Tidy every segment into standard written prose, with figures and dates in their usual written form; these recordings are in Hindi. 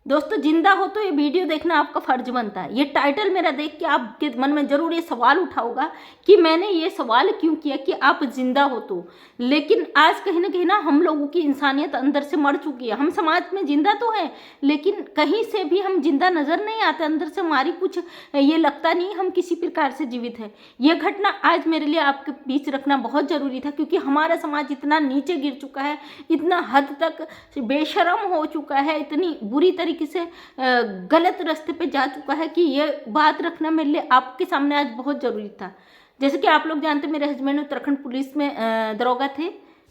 दोस्तों जिंदा हो तो ये वीडियो देखना आपका फर्ज बनता है। ये टाइटल मेरा देख के आपके मन में जरूर ये सवाल उठा होगा कि मैंने ये सवाल क्यों किया कि आप जिंदा हो तो। लेकिन आज कहीं ना कहीं ना हम लोगों की इंसानियत अंदर से मर चुकी है। हम समाज में जिंदा तो हैं लेकिन कहीं से भी हम जिंदा नजर नहीं आते। अंदर से हमारी कुछ ये लगता नहीं हम किसी प्रकार से जीवित है। ये घटना आज मेरे लिए आपके बीच रखना बहुत जरूरी था क्योंकि हमारा समाज इतना नीचे गिर चुका है, इतना हद तक बेशरम हो चुका है, इतनी बुरी तरीके से गलत रास्ते पे जा चुका है कि ये बात रखना मेरे लिए आपके सामने आज बहुत ज़रूरी था। जैसे कि आप लोग जानते हैं मेरे हस्बैंड उत्तराखंड पुलिस में दरोगा थे।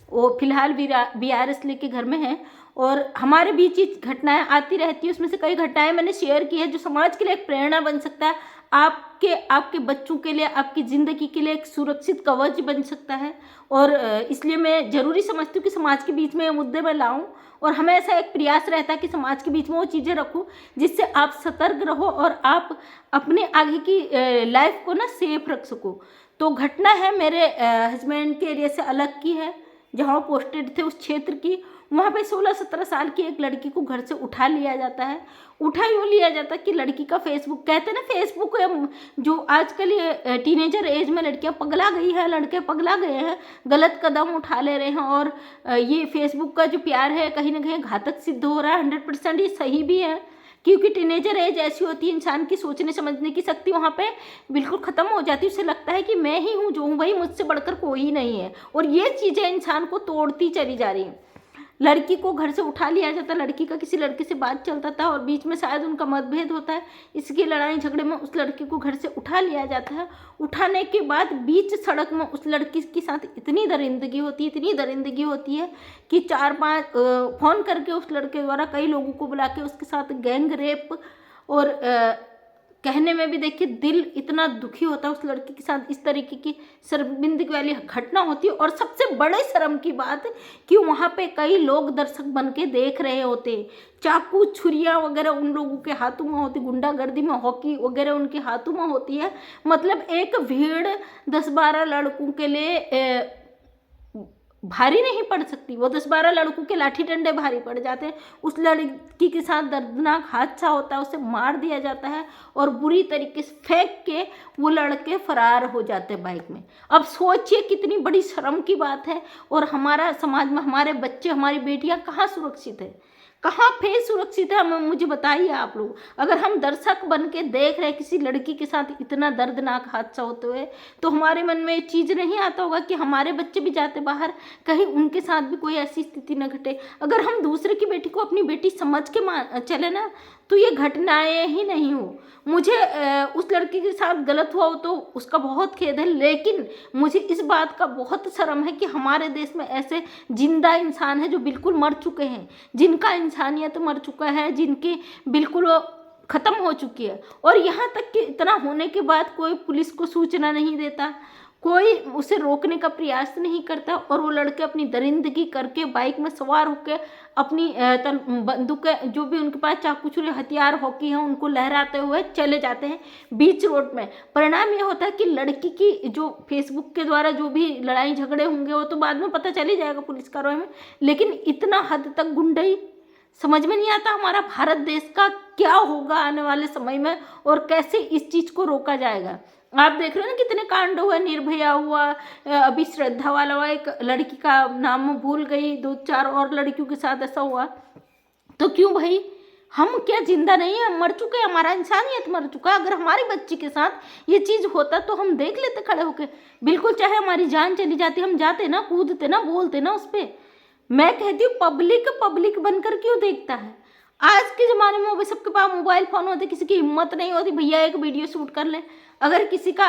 वो फिलहाल BRS लेके घर में हैं और हमारे बीच ही घटनाएं आती रहती है। उसमें से कई घटनाएं मैंने शेयर की है जो समाज के लिए एक प्रेरणा बन सकता है, आपके बच्चों के लिए, आपकी ज़िंदगी के लिए एक सुरक्षित कवच बन सकता है। और इसलिए मैं ज़रूरी समझती हूँ कि समाज के बीच में ये मुद्दे में लाऊं और हमेशा एक प्रयास रहता है कि समाज के बीच में वो चीज़ें रखूं जिससे आप सतर्क रहो और आप अपने आगे की लाइफ को ना सेफ रख सको। तो घटना है मेरे हस्बैंड के एरिया से अलग की है, जहाँ पोस्टेड थे उस क्षेत्र की। वहाँ पे 16-17 साल की एक लड़की को घर से उठा लिया जाता है। उठा यूँ लिया जाता है कि लड़की का फेसबुक, कहते हैं ना फेसबुक जो आजकल ये टीनेजर एज में लड़कियाँ पगला गई है, लड़के पगला गए हैं, गलत कदम उठा ले रहे हैं। और ये फेसबुक का जो प्यार है कहीं ना कहीं घातक सिद्ध हो रहा है। 100% ये सही भी है क्योंकि टीनेजर एज ऐसी होती है इंसान की सोचने समझने की शक्ति वहाँ पे बिल्कुल ख़त्म हो जाती है। उसे लगता है कि मैं ही हूँ जो हूँ, भाई मुझसे बढ़कर कोई नहीं है। और ये चीज़ें इंसान को तोड़ती चली जा रही हैं। लड़की को घर से उठा लिया जाता, लड़की का किसी लड़के से बात चलता था और बीच में शायद उनका मतभेद होता है, इसकी लड़ाई झगड़े में उस लड़की को घर से उठा लिया जाता है। उठाने के बाद बीच सड़क में उस लड़की के साथ इतनी दरिंदगी होती है कि 4-5 फ़ोन करके उस लड़के द्वारा कई लोगों को बुला के उसके साथ गैंग रेप और कहने में भी देखिए दिल इतना दुखी होता है। उस लड़की के साथ इस तरीके की शर्मिंदगी वाली घटना होती है। और सबसे बड़े शर्म की बात कि वहाँ पे कई लोग दर्शक बन के देख रहे होते, चाकू छुरियाँ वगैरह उन लोगों के हाथों में होती, गुंडागर्दी में हॉकी वगैरह उनके हाथों में होती है। मतलब एक भीड़ 10-12 लड़कों के लिए भारी नहीं पड़ सकती। वो 10-12 लड़कों के लाठी डंडे भारी पड़ जाते हैं। उस लड़की के साथ दर्दनाक हादसा होता है, उसे मार दिया जाता है और बुरी तरीके से फेंक के वो लड़के फरार हो जाते हैं बाइक में। अब सोचिए कितनी बड़ी शर्म की बात है। और हमारा समाज में हमारे बच्चे, हमारी बेटियां कहाँ सुरक्षित है, कहाँ फेस सुरक्षित है, हमें मुझे बताइए आप लोग। अगर हम दर्शक बन के देख रहे किसी लड़की के साथ इतना दर्दनाक हादसा होते हुए तो हमारे मन में ये चीज़ नहीं आता होगा कि हमारे बच्चे भी जाते बाहर, कहीं उनके साथ भी कोई ऐसी स्थिति न घटे। अगर हम दूसरे की बेटी को अपनी बेटी समझ के चले ना तो ये घटनाएं ही नहीं हो। मुझे उस लड़की के साथ गलत हुआ हो तो उसका बहुत खेद है, लेकिन मुझे इस बात का बहुत शर्म है कि हमारे देश में ऐसे जिंदा इंसान है जो बिल्कुल मर चुके हैं, जिनका इंसानियत मर चुका है, जिनकी बिल्कुल वो ख़त्म हो चुकी है। और यहाँ तक कि इतना होने के बाद कोई पुलिस को सूचना नहीं देता, कोई उसे रोकने का प्रयास नहीं करता और वो लड़के अपनी दरिंदगी करके बाइक में सवार होकर अपनी बंदूक जो भी उनके पास चाकू छुरी हथियार हॉकी हैं उनको लहराते हुए चले जाते हैं बीच रोड में। परिणाम ये होता है कि लड़की की जो फेसबुक के द्वारा जो भी लड़ाई झगड़े होंगे वो तो बाद में पता चल ही जाएगा पुलिस कार्रवाई में, लेकिन इतना हद तक गुंडाई समझ में नहीं आता हमारा भारत देश का क्या होगा आने वाले समय में और कैसे इस चीज़ को रोका जाएगा। आप देख रहे हो ना कितने कांड हुए, निर्भया हुआ, अभी श्रद्धा वाला हुआ, एक लड़की का नाम भूल गई, 2-4 और लड़कियों के साथ ऐसा हुआ। तो क्यों भाई, हम क्या जिंदा नहीं है, हम मर चुके हैं, हमारा इंसानियत मर चुका है। अगर हमारी बच्ची के साथ ये चीज़ होता तो हम देख लेते खड़े होके, बिल्कुल चाहे हमारी जान चली जाती हम जाते ना, कूदते ना, बोलते ना उस पर। मैं कहती हूँ पब्लिक बनकर क्यों देखता है। आज के ज़माने में वो सबके पास मोबाइल फ़ोन होते, किसी की हिम्मत नहीं होती भैया एक वीडियो शूट कर ले। अगर किसी का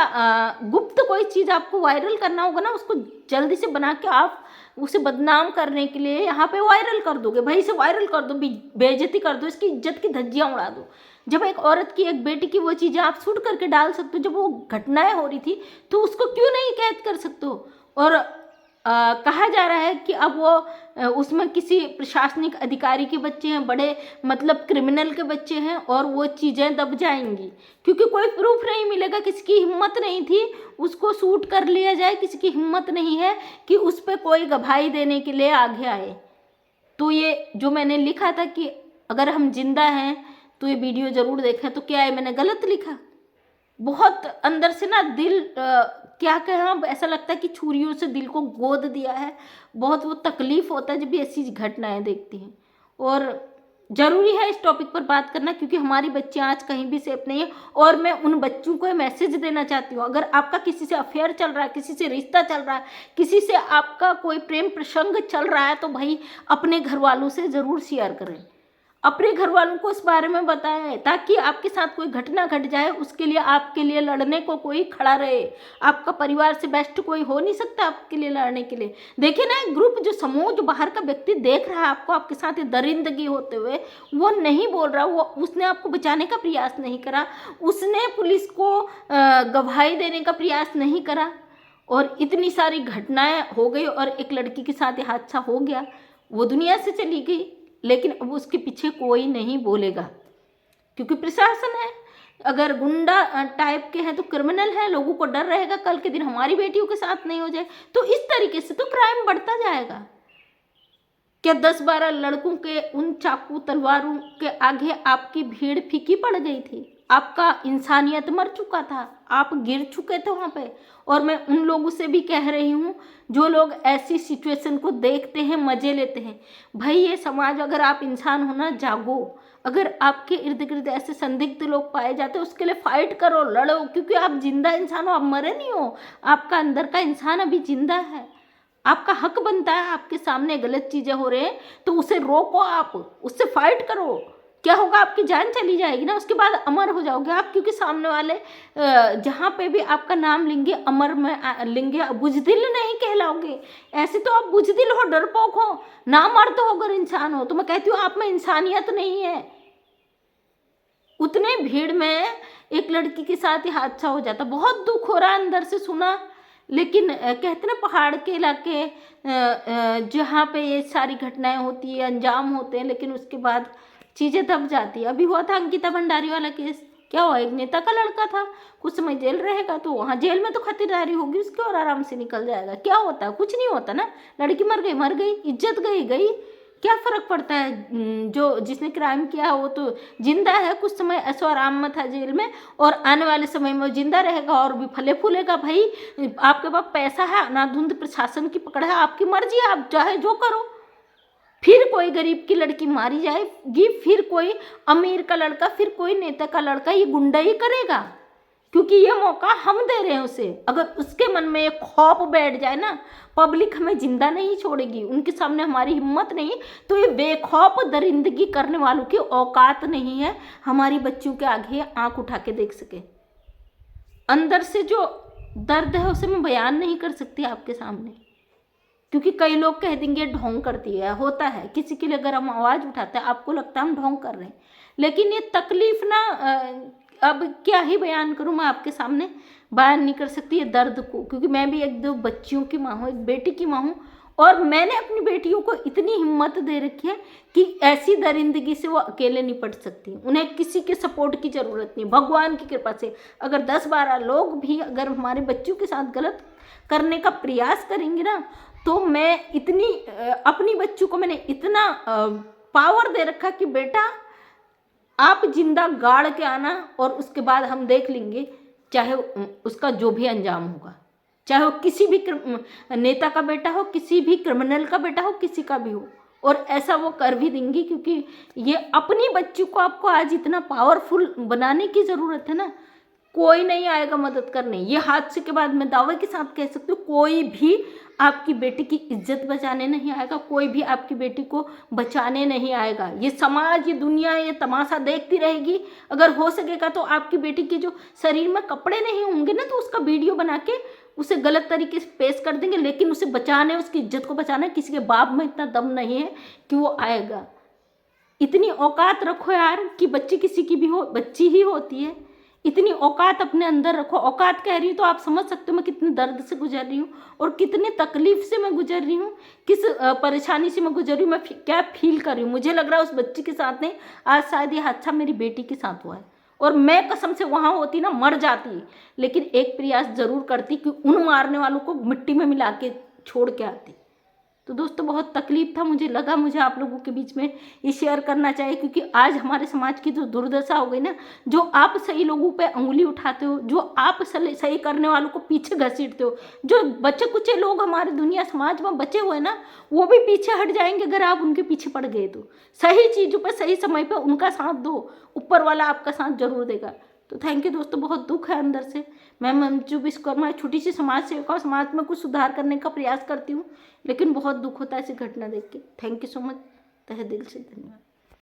गुप्त कोई चीज़ आपको वायरल करना होगा ना, उसको जल्दी से बना के आप उसे बदनाम करने के लिए यहाँ पे वायरल कर दोगे, भाई इसे वायरल कर दो, बेइज्जती कर दो, इसकी इज्जत की धज्जियाँ उड़ा दो। जब एक औरत की, एक बेटी की वो चीज़ें आप शूट करके डाल सकते हो, जब वो घटनाएं हो रही थी तो उसको क्यों नहीं कैद कर सकते हो। और कहा जा रहा है कि अब वो उसमें किसी प्रशासनिक अधिकारी के बच्चे हैं, बड़े मतलब क्रिमिनल के बच्चे हैं और वो चीज़ें दब जाएंगी क्योंकि कोई प्रूफ नहीं मिलेगा। किसी की हिम्मत नहीं थी उसको शूट कर लिया जाए, किसी की हिम्मत नहीं है कि उस पर कोई गवाही देने के लिए आगे आए। तो ये जो मैंने लिखा था कि अगर हम जिंदा हैं तो ये वीडियो ज़रूर देखें। तो क्या है मैंने गलत लिखा? बहुत अंदर से ना दिल क्या कहें, ऐसा लगता है कि छुरियों से दिल को गोद दिया है। बहुत वो तकलीफ़ होता है जब भी ऐसी घटनाएं देखती हैं। और ज़रूरी है इस टॉपिक पर बात करना, क्योंकि हमारी बच्चियां आज कहीं भी सेफ नहीं है। और मैं उन बच्चों को मैसेज देना चाहती हूँ, अगर आपका किसी से अफेयर चल रहा है, किसी से रिश्ता चल रहा है, किसी से आपका कोई प्रेम प्रसंग चल रहा है, तो भाई अपने घर वालों से ज़रूर शेयर करें, अपने घर वालों को इस बारे में बताएं, ताकि आपके साथ कोई घटना घट जाए उसके लिए आपके लिए लड़ने को कोई खड़ा रहे। आपका परिवार से बेस्ट कोई हो नहीं सकता आपके लिए लड़ने के लिए। देखिए ना, ग्रुप जो समूह जो बाहर का व्यक्ति देख रहा है आपको आपके साथ ये दरिंदगी होते हुए, वो नहीं बोल रहा, वो उसने आपको बचाने का प्रयास नहीं करा, उसने पुलिस को गवाही देने का प्रयास नहीं करा, और इतनी सारी घटनाएं हो गई और एक लड़की के साथ ये हादसा हो गया, वो दुनिया से चली गई। लेकिन अब उसके पीछे कोई नहीं बोलेगा, क्योंकि प्रशासन है। अगर गुंडा टाइप के हैं तो क्रिमिनल है, लोगों को डर रहेगा कल के दिन हमारी बेटियों के साथ नहीं हो जाए। तो इस तरीके से तो क्राइम बढ़ता जाएगा। क्या 10-12 लड़कों के उन चाकू तलवारों के आगे आपकी भीड़ फीकी पड़ गई थी? आपका इंसानियत मर चुका था, आप गिर चुके थे वहाँ पे। और मैं उन लोगों से भी कह रही हूँ जो लोग ऐसी सिचुएशन को देखते हैं, मज़े लेते हैं। भाई ये समाज, अगर आप इंसान हो ना, जागो। अगर आपके इर्द गिर्द ऐसे संदिग्ध लोग पाए जाते हैं, उसके लिए फाइट करो, लड़ो, क्योंकि आप जिंदा इंसान हो, आप मरे नहीं हो। आपका अंदर का इंसान अभी जिंदा है। आपका हक बनता है, आपके सामने गलत चीज़ें हो रहे हैं तो उसे रोको, आप उससे फाइट करो। क्या होगा? आपकी जान चली जाएगी ना, उसके बाद अमर हो जाओगे आप, क्योंकि सामने वाले जहाँ पे भी आपका नाम लेंगे अमर में लेंगे, बुजदिल नहीं कहलाओगे। ऐसे तो आप बुजदिल हो, डरपोक हो, ना मर्द हो, अगर इंसान हो। तो मैं कहती हूँ आप में इंसानियत नहीं है। उतने भीड़ में एक लड़की के साथ ही हादसा हो जाता, बहुत दुख हो रहा है अंदर से सुना। लेकिन कहते ना पहाड़ के इलाके जहाँ पे ये सारी घटनाएं होती है, अंजाम होते हैं, लेकिन उसके बाद चीज़ें दब जाती है। अभी हुआ था अंकिता भंडारी वाला केस, क्या हुआ? एक नेता का लड़का था, कुछ समय जेल रहेगा तो वहाँ जेल में तो खातिरदारी होगी उसकी और आराम से निकल जाएगा। क्या होता है? कुछ नहीं होता ना। लड़की मर गई, मर गई, इज्जत गई, गई, क्या फ़र्क पड़ता है? जो जिसने क्राइम किया है वो तो जिंदा है, कुछ समय ऐसो आराम में था जेल में, और आने वाले समय में वो जिंदा रहेगा और भी फले फूलेगा। भाई आपके पास पैसा है, अनाधुंध प्रशासन की पकड़ है, आपकी मर्जी है, आप चाहे जो करो। फिर कोई गरीब की लड़की मारी जाएगी, फिर कोई अमीर का लड़का, फिर कोई नेता का लड़का ये गुंडा ही करेगा, क्योंकि ये मौका हम दे रहे हैं उसे। अगर उसके मन में एक खौफ बैठ जाए ना, पब्लिक हमें जिंदा नहीं छोड़ेगी, उनके सामने हमारी हिम्मत नहीं, तो ये बेखौफ दरिंदगी करने वालों की औकात नहीं है हमारी बच्चियों के आगे आंख उठा के देख सके। अंदर से जो दर्द है उसे मैं बयान नहीं कर सकती आपके सामने, क्योंकि कई लोग कह देंगे ढोंग करती है। होता है, किसी के लिए अगर हम आवाज़ उठाते हैं आपको लगता है हम ढोंग कर रहे हैं, लेकिन ये तकलीफ ना अब क्या ही बयान करूं, मैं आपके सामने बयान नहीं कर सकती ये दर्द को, क्योंकि मैं भी 1-2 बच्चियों की माँ हूँ, एक बेटी की माँ हूँ, और मैंने अपनी बेटियों को इतनी हिम्मत दे रखी है कि ऐसी दरिंदगी से वो अकेले निपट सकती, उन्हें किसी के सपोर्ट की ज़रूरत नहीं। भगवान की कृपा से अगर 10-12 लोग भी अगर हमारे बच्चों के साथ गलत करने का प्रयास करेंगे ना, तो मैं इतनी अपनी बच्चों को मैंने इतना पावर दे रखा कि बेटा आप जिंदा गाड़ के आना, और उसके बाद हम देख लेंगे, चाहे उसका जो भी अंजाम होगा, चाहे वो किसी भी नेता का बेटा हो, किसी भी क्रिमिनल का बेटा हो, किसी का भी हो, और ऐसा वो कर भी देंगी, क्योंकि ये अपनी बच्ची को आपको आज इतना पावरफुल बनाने की ज़रूरत है ना। कोई नहीं आएगा मदद करने। ये हादसे के बाद मैं दावे के साथ कह सकती हूँ कोई भी आपकी बेटी की इज्जत बचाने नहीं आएगा, कोई भी आपकी बेटी को बचाने नहीं आएगा। ये समाज, ये दुनिया, ये तमाशा देखती रहेगी। अगर हो सकेगा तो आपकी बेटी के जो शरीर में कपड़े नहीं होंगे ना, तो उसका वीडियो बना के उसे गलत तरीके से पेश कर देंगे, लेकिन उसे बचाने, उसकी इज्जत को बचाना किसी के बाप में इतना दम नहीं है कि वो आएगा। इतनी औकात रखो यार कि बच्ची किसी की भी हो, बच्ची ही होती है। इतनी औकात अपने अंदर रखो। औकात कह रही हूँ तो आप समझ सकते हो मैं कितने दर्द से गुजर रही हूँ और कितने तकलीफ से मैं गुजर रही हूँ, किस परेशानी से मैं गुजर रही हूँ, मैं क्या फील कर रही हूँ। मुझे लग रहा है उस बच्ची के साथ नहीं, आज शायद ये हादसा मेरी बेटी के साथ हुआ है, और मैं कसम से वहाँ होती ना मर जाती, लेकिन एक प्रयास जरूर करती कि उन मारने वालों को मिट्टी में मिला के छोड़ के आती। तो दोस्तों बहुत तकलीफ था, मुझे लगा मुझे आप लोगों के बीच में ये शेयर करना चाहिए, क्योंकि आज हमारे समाज की जो दुर्दशा हो गई ना, जो आप सही लोगों पे उंगली उठाते हो, जो आप सही करने वालों को पीछे घसीटते हो, जो बच्चे कुचे लोग हमारे दुनिया समाज में बचे हुए ना, वो भी पीछे हट जाएंगे अगर आप उनके पीछे पड़ गए तो। सही चीज़ों पर सही समय पर उनका साथ दो, ऊपर वाला आपका साथ जरूर देगा। तो थैंक यू दोस्तों, बहुत दुख है अंदर से। मैं मंजू विश्वकर्मा छोटी सी समाज सेविका, समाज में कुछ सुधार करने का प्रयास करती हूँ, लेकिन बहुत दुख होता है ऐसी घटना देख के। थैंक यू सो मच, तहे दिल से धन्यवाद।